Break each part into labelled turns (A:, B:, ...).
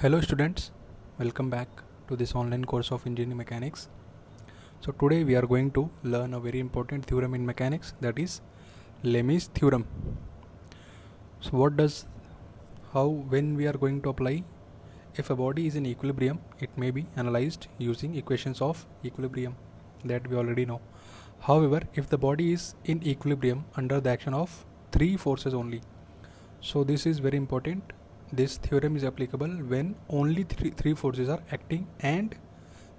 A: Hello students, welcome back to this online course of engineering mechanics. So today we are going to learn a very important theorem in mechanics, that is Lemmy's theorem. So when we are going to apply, if a body is in equilibrium, it may be analyzed using equations of equilibrium that we already know. However, if the body is in equilibrium under the action of three forces only, so this is very important. This theorem is applicable when only three forces are acting and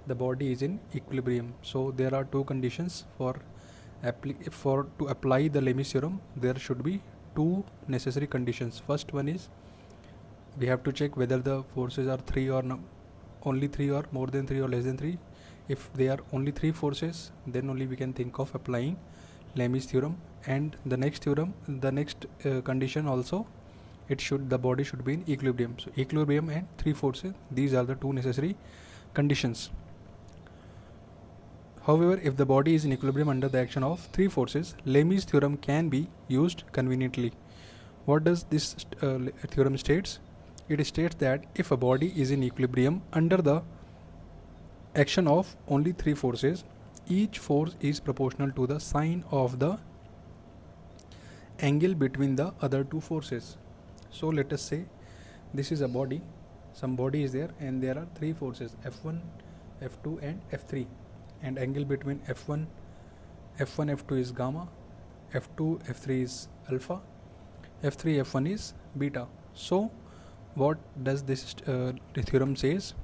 A: the body is in equilibrium. So there are two conditions for to apply the Lemmy's theorem. There should be two necessary conditions. First one is we have to check whether the forces are three or no, only three or more than three or less than three. If they are only three forces, then only we can think of applying Lemmy's theorem. And the next condition also, the body should be in equilibrium. So equilibrium and three forces, these are the two necessary conditions. However, if the body is in equilibrium under the action of three forces, Lemmy's theorem can be used conveniently. What does this theorem states? It states that if a body is in equilibrium under the action of only three forces, each force is proportional to the sine of the angle between the other two forces. So let us say this is a body, some body is there and there are three forces F1, F2 and F3, and angle between F1, F2 is gamma, F2, F3 is alpha, F3, F1 is beta. So what does this theorem says?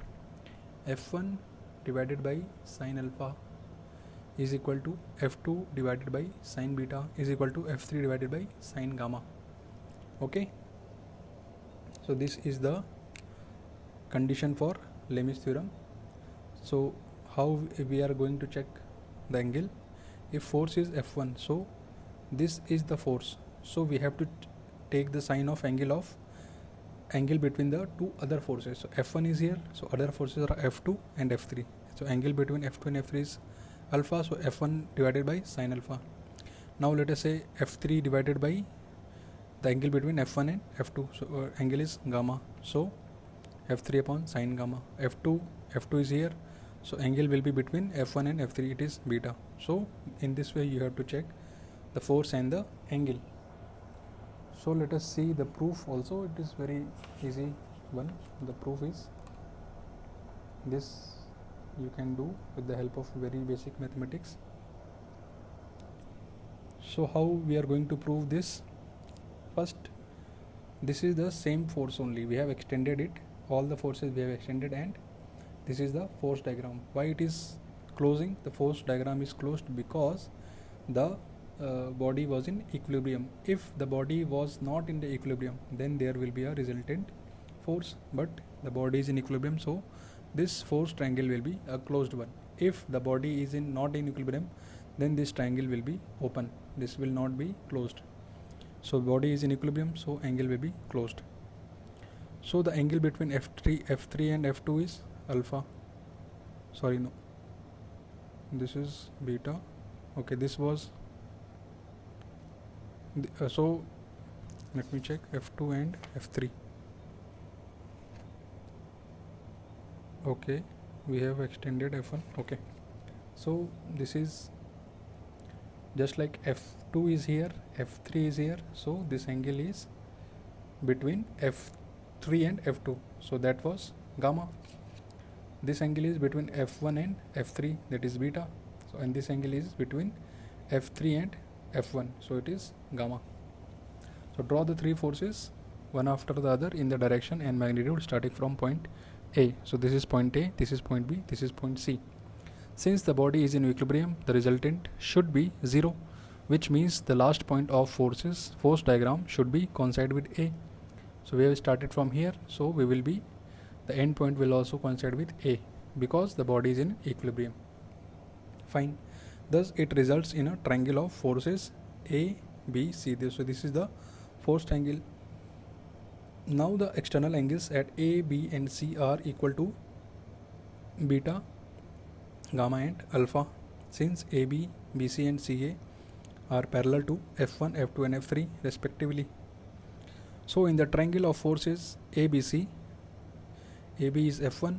A: F1 divided by sine alpha is equal to F2 divided by sine beta is equal to F3 divided by sine gamma. Okay, so this is the condition for Lemmy's theorem. So how we are going to check the angle? If force is F1, so this is the force, so we have to take the sine of angle between the two other forces. So F1 is here, so other forces are F2 and F3. So angle between F2 and F3 is alpha, so F1 divided by sine alpha. Now let us say F3 divided by the angle between F1 and F2, so angle is gamma, so F3 upon sine gamma. F2 is here, so angle will be between F1 and F3, it is beta. So in this way you have to check the force and the angle. So let us see the proof also. It is very easy one. The proof is this, you can do with the help of very basic mathematics. So how we are going to prove this? First, this is the same force only, we have extended it, all the forces we have extended, and this is the force diagram. Why it is closing? The force diagram is closed because the body was in equilibrium. If the body was not in the equilibrium, then there will be a resultant force, but the body is in equilibrium, so this force triangle will be a closed one. If the body is not in equilibrium, then this triangle will be open, this will not be closed. So body is in equilibrium, so angle will be closed. So the angle between F3 and F2 is alpha. Sorry, no, this is beta. Okay, this was so let me check F2 and F3. Okay, we have extended F1. Okay, so this is just like F2 is here, F3 is here, so this angle is between F3 and F2, so that was gamma. This angle is between F1 and F3, that is beta. So and this angle is between F3 and F1, so it is gamma. So draw the three forces one after the other in the direction and magnitude starting from point A. So this is point A, this is point B, this is point C. Since the body is in equilibrium, the resultant should be 0, which means the last point of force diagram should be coincide with A. So we have started from here, so the end point will also coincide with A because the body is in equilibrium. Fine. Thus it results in a triangle of forces A, B, C. So this is the force triangle. Now the external angles at A, B and C are equal to beta, gamma and alpha. Since AB, BC and CA are parallel to F1, F2 and F3 respectively. So in the triangle of forces ABC, AB is F1,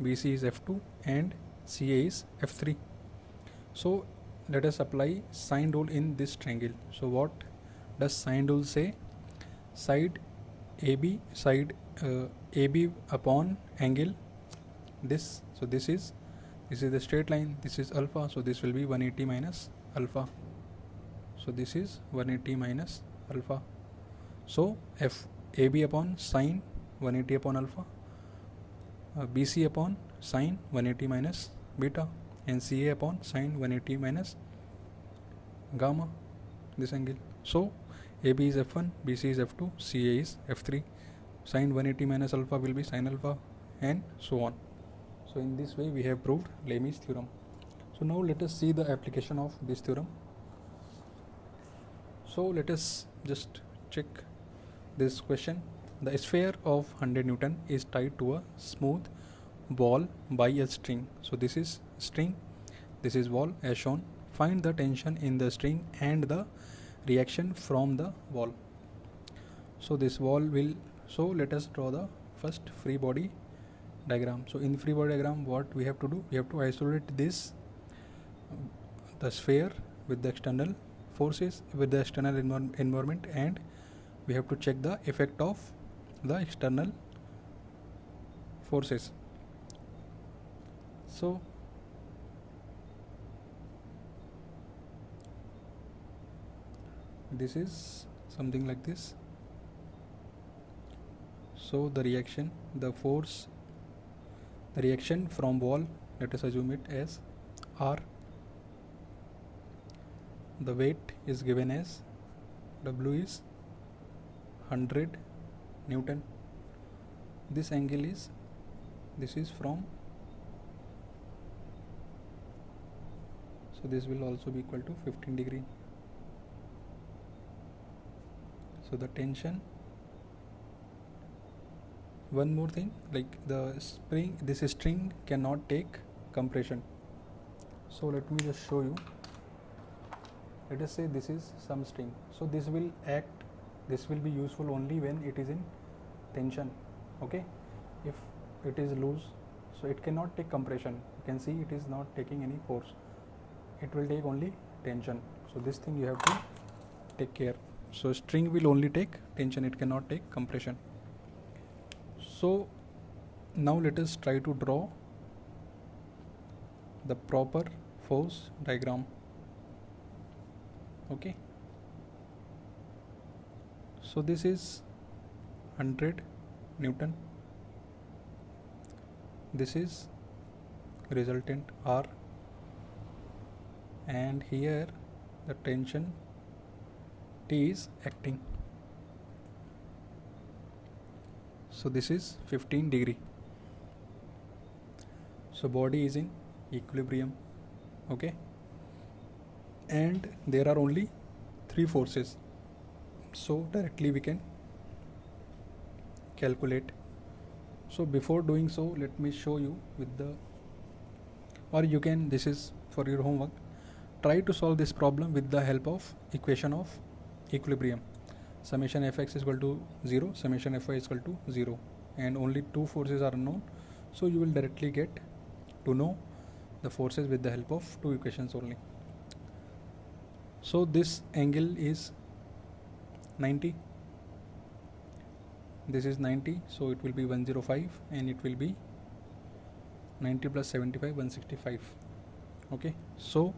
A: BC is F2 and CA is F3. So let us apply sine rule in this triangle. So what does sine rule say? Side AB upon angle this. So this is the straight line, this is alpha, so this will be 180 minus alpha. So this is 180 minus alpha. So F AB upon sine 180 upon alpha, BC upon sine 180 minus beta, and CA upon sine 180 minus gamma, this angle. So AB is F1, BC is F2, CA is F3. Sine 180 minus alpha will be sine alpha, and so on. So in this way we have proved Lami's theorem. So now let us see the application of this theorem. So let us just check this question. The sphere of 100 Newton is tied to a smooth ball by a string. So this is string, this is ball as shown. Find the tension in the string and the reaction from the ball. So this ball will, so let us draw the first free body diagram. So in free body diagram, what we have to do? We have to isolate this the sphere with the external forces, with the external environment, and we have to check the effect of the external forces. So this is something like this. So the reaction, the force, the reaction from wall, let us assume it as R. The weight is given as W is 100 Newton. This angle is, this is from, so this will also be equal to 15 degree. So the tension, one more thing, like the spring, this string cannot take compression. So let me just show you. Let us say this is some string. So this will act, this will be useful only when it is in tension. Okay, if it is loose, so it cannot take compression. You can see it is not taking any force. It will take only tension. So this thing you have to take care. So string will only take tension, it cannot take compression. So now let us try to draw the proper force diagram. Okay, so this is 100 Newton, this is resultant R, and here the tension T is acting. So this is 15 degree. So body is in equilibrium. Okay, and there are only 3 forces. So directly we can calculate. So before doing so, let me show you with the, or you can, this is for your homework, try to solve this problem with the help of equation of equilibrium. Summation fx is equal to 0, summation fy is equal to 0, and only 2 forces are unknown. So you will directly get to know the forces with the help of 2 equations only. So this angle is 90, this is 90, so it will be 105, and it will be 90 plus 75, 165. Okay, so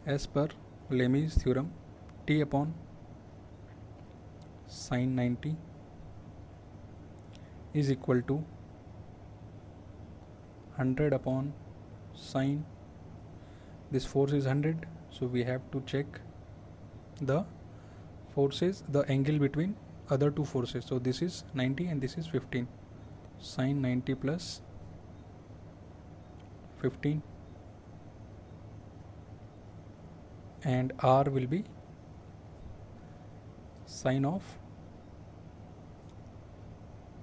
A: as per Lami's theorem, T upon sine 90 is equal to 100 upon sine, this force is 100, so we have to check the forces, the angle between other 2 forces. So this is 90 and this is 15. Sine 90 plus 15, and R will be sine of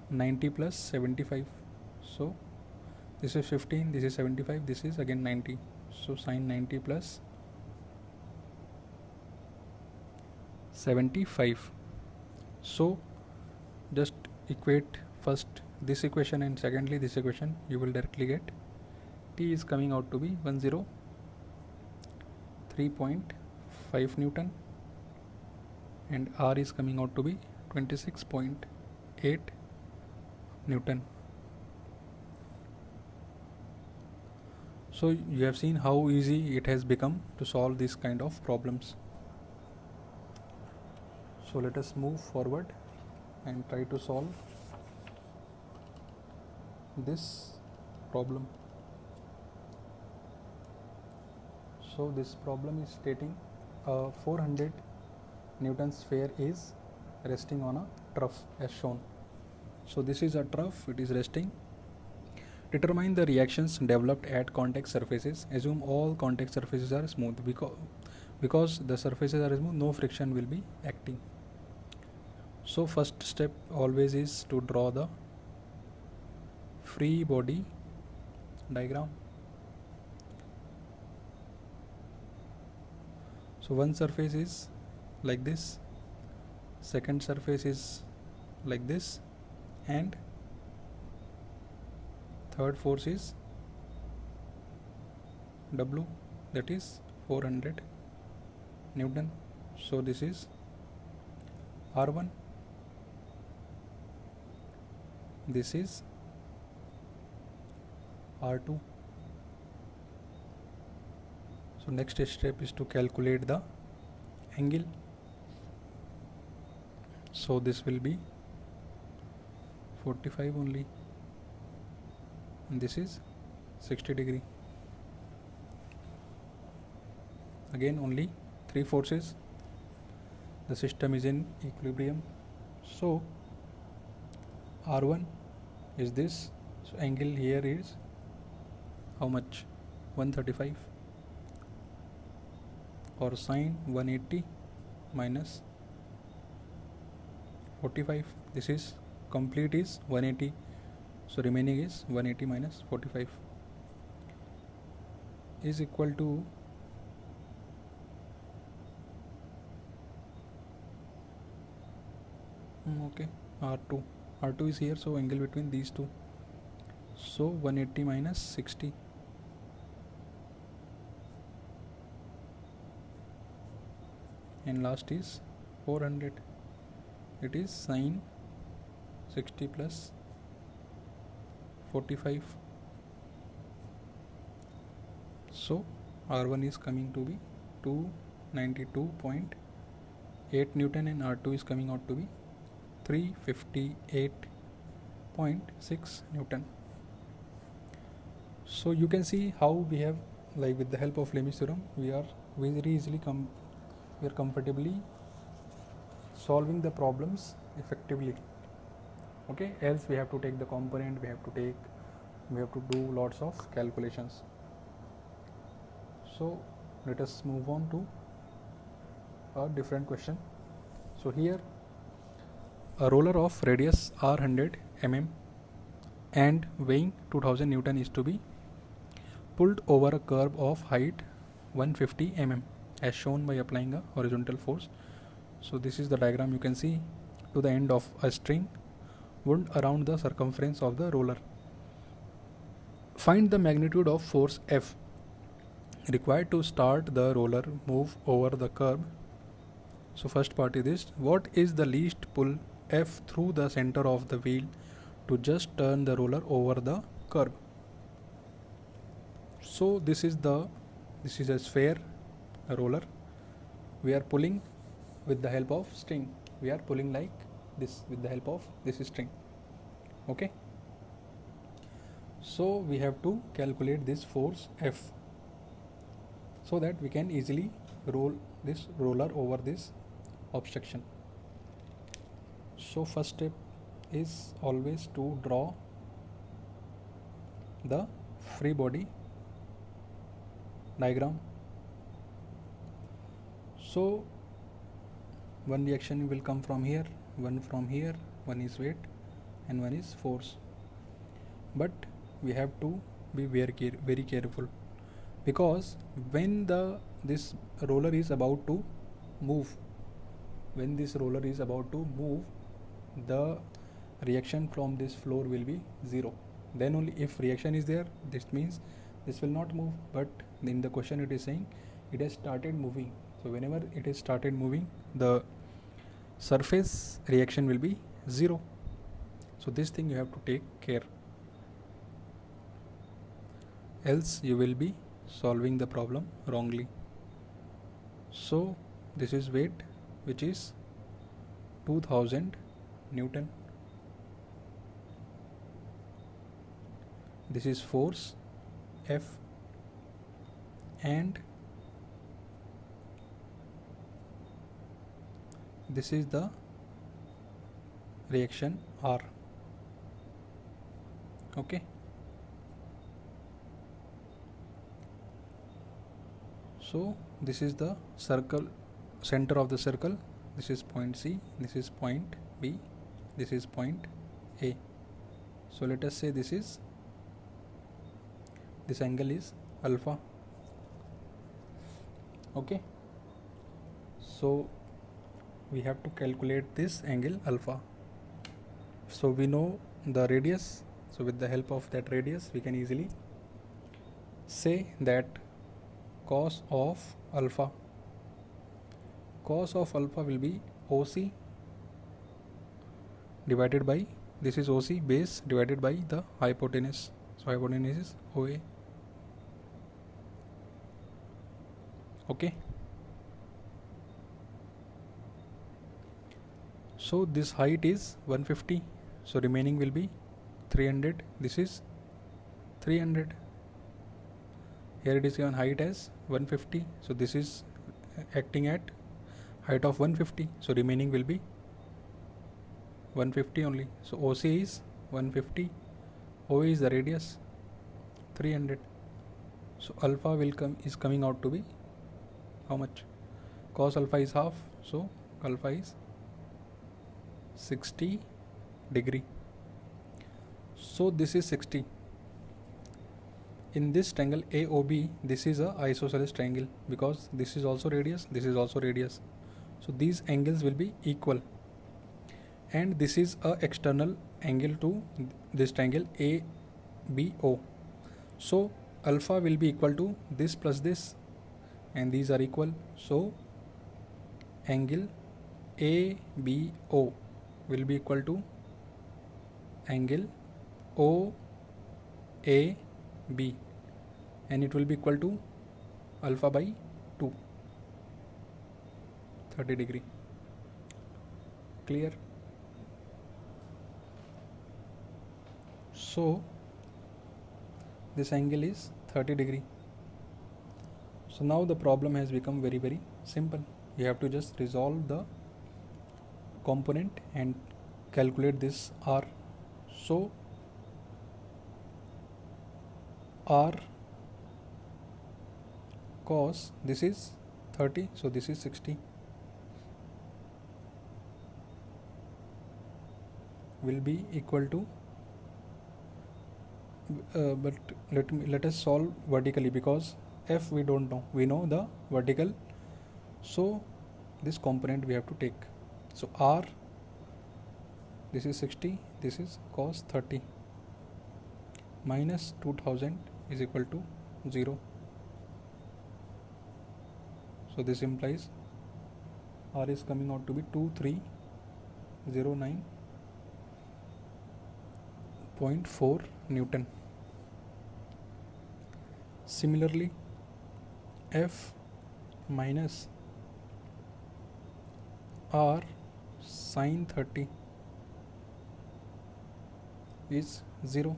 A: 90 plus 75. So this is 15, this is 75, this is again 90. So sine 90 plus 75. So just equate first this equation and secondly this equation, you will directly get T is coming out to be 103.5 Newton and R is coming out to be 26.8 Newton. So you have seen how easy it has become to solve this kind of problems. So let us move forward and try to solve this problem. So this problem is stating a 400 Newton sphere is resting on a trough as shown. So this is a trough, it is resting. Determine the reactions developed at contact surfaces. Assume all contact surfaces are smooth. Because the surfaces are smooth, no friction will be acting. So first step always is to draw the free body diagram. So one surface is like this, second surface is like this, and third force is W, that is 400 Newton. So this is R1, this is R2. So next step is to calculate the angle. So this will be 45 only, and this is 60 degree. Again only 3 forces, the system is in equilibrium. So R1 is this, so angle here is how much? 135, or sine 180 minus 45. This is complete is 180, so remaining is 180 minus 45 is equal to okay, R2 is here, so angle between these two, so 180 minus 60, and last is 400. It is sine 60 plus 45. So R1 is coming to be 292.8 Newton and R2 is coming out to be 358.6 Newton. So you can see how we have, like with the help of Lemi's theorem, we are very easily we are comfortably solving the problems effectively. Okay, else we have to take the component, we have to do lots of calculations. So let us move on to a different question. So here a roller of radius r100 mm and weighing 2000 Newton is to be pulled over a curve of height 150 mm as shown by applying a horizontal force. So this is the diagram. You can see to the end of a string wound around the circumference of the roller. Find the magnitude of force F required to start the roller move over the curve. So first part is this: what is the least pull F through the center of the wheel to just turn the roller over the curve? So this is a sphere, a roller. We are pulling with the help of string. We are pulling like this with the help of this string. Okay. So we have to calculate this force F so that we can easily roll this roller over this obstruction. So first step is always to draw the free body diagram. So one reaction will come from here, one from here, one is weight and one is force. But we have to be very careful, because when this roller is about to move, the reaction from this floor will be 0. Then only if reaction is there, this means this will not move. But in the question it is saying it has started moving. So whenever it has started moving, the surface reaction will be 0. So this thing you have to take care, else you will be solving the problem wrongly. So this is weight, which is 2000 Newton. This is force F, and this is the reaction R. Okay. So this is the circle, center of the circle. This is point C, this is point B, this is point A. So let us say this angle is alpha. Okay. So we have to calculate this angle alpha. So we know the radius. So with the help of that radius, we can easily say that cos of alpha will be OC divided by, this is OC base divided by the hypotenuse. So hypotenuse is OA. Okay. So this height is 150. So remaining will be 300. This is 300. Here it is given height as 150. So this is acting at height of 150. So remaining will be 150 only. So OC is 150. OA is the radius, 300. So alpha is coming out to be how much? Cos alpha is half. So alpha is 60 degree. So this is 60. In this triangle AOB, this is a isosceles triangle because this is also radius, this is also radius. So these angles will be equal, and this is a external angle to this triangle ABO. So alpha will be equal to this plus this, and these are equal. So angle ABO will be equal to angle OAB, and it will be equal to alpha by 2, 30 degree. Clear? So this angle is 30 degree. So now the problem has become very, very simple. You have to just resolve the component and calculate this R. So R cos, this is 30, so this is 60, will be equal to but let us solve vertically, because F we don't know, we know the vertical. So this component we have to take. So R, this is 60, this is cos 30, minus 2000 is equal to 0. So this implies R is coming out to be 2309.4 Newton. Similarly, F minus R sin 30 is 0.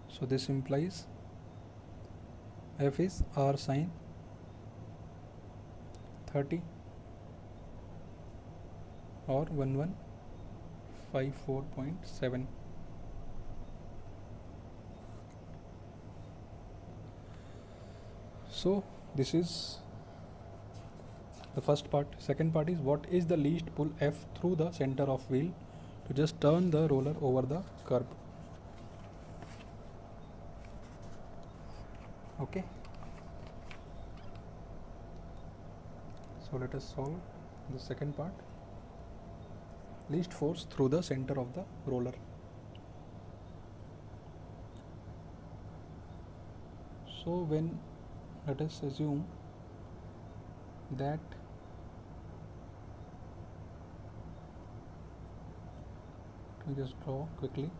A: So this implies F is R sin 30 or 1154.7. So this is the first part. Second part is, what is the least pull F through the center of wheel to just turn the roller over the curb. Okay. So let us solve the second part. least force through the center of the roller. So when, let us assume that we just draw quickly,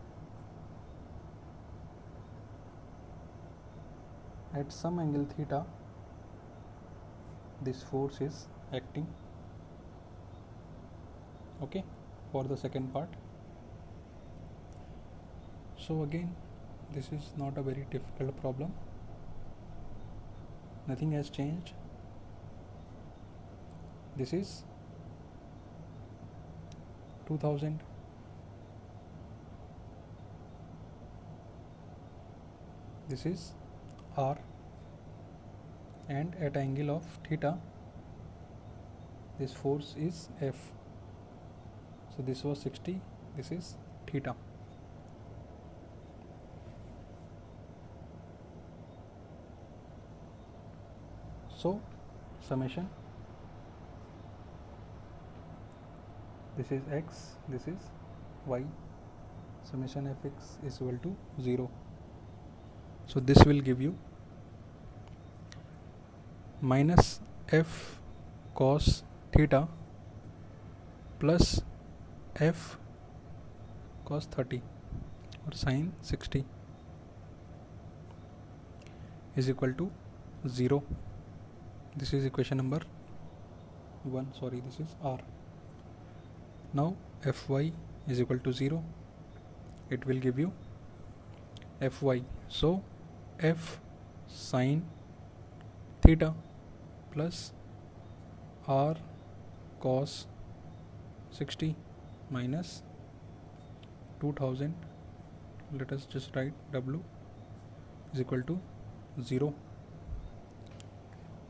A: at some angle theta this force is acting. Okay, for the second part. So again, this is not a very difficult problem, nothing has changed. This is 2000, this is r, and at angle of theta this force is F. So this was 60, this is theta. So summation, this is x, this is y, summation fx is equal to 0. So this will give you minus f cos theta plus f cos 30 or sin 60 is equal to 0. This is equation number 1, sorry, this is r. Now fy is equal to 0, it will give you fy. So f sin theta plus r cos 60 minus 2000, let us just write w is equal to 0.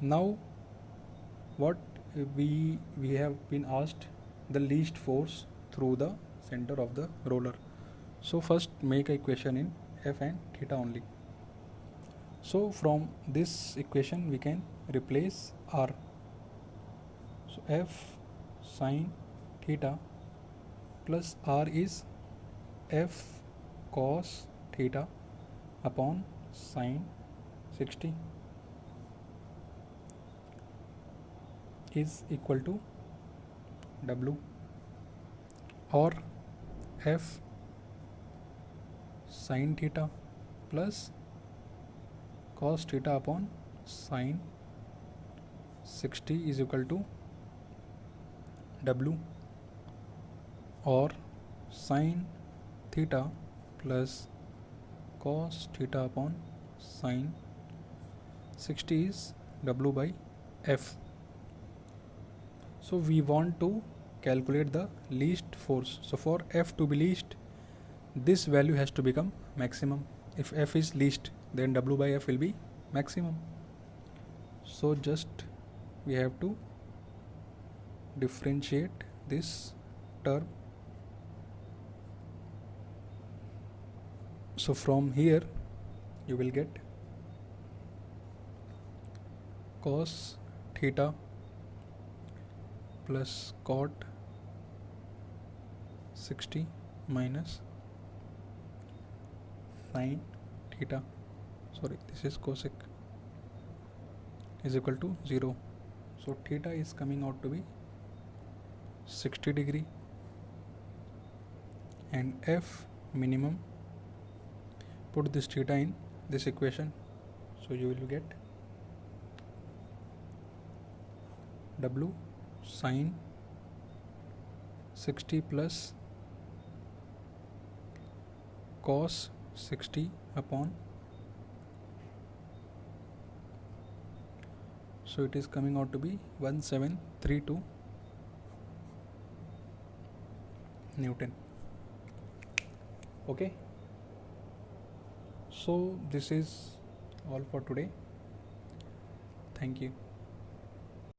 A: Now what we have been asked the least force through the center of the roller. So first make a equation in f and theta only. So from this equation we can replace r. So f sin theta plus r is f cos theta upon sin 60 is equal to w, or f sin theta plus cos theta upon sin 60 is equal to w, or sin theta plus cos theta upon sin 60 is w by f. So we want to calculate the least force. So for f to be least, this value has to become maximum. If f is least, then w by f will be maximum. So just we have to differentiate this term. So from here you will get cos theta plus cot 60 minus sin theta, sorry, this is cosec, is equal to 0. So theta is coming out to be 60 degree, and f minimum, put this theta in this equation, so you will get w sin 60 plus cos 60 upon, so it is coming out to be 1732 Newton. Okay, so this is all for today. Thank you.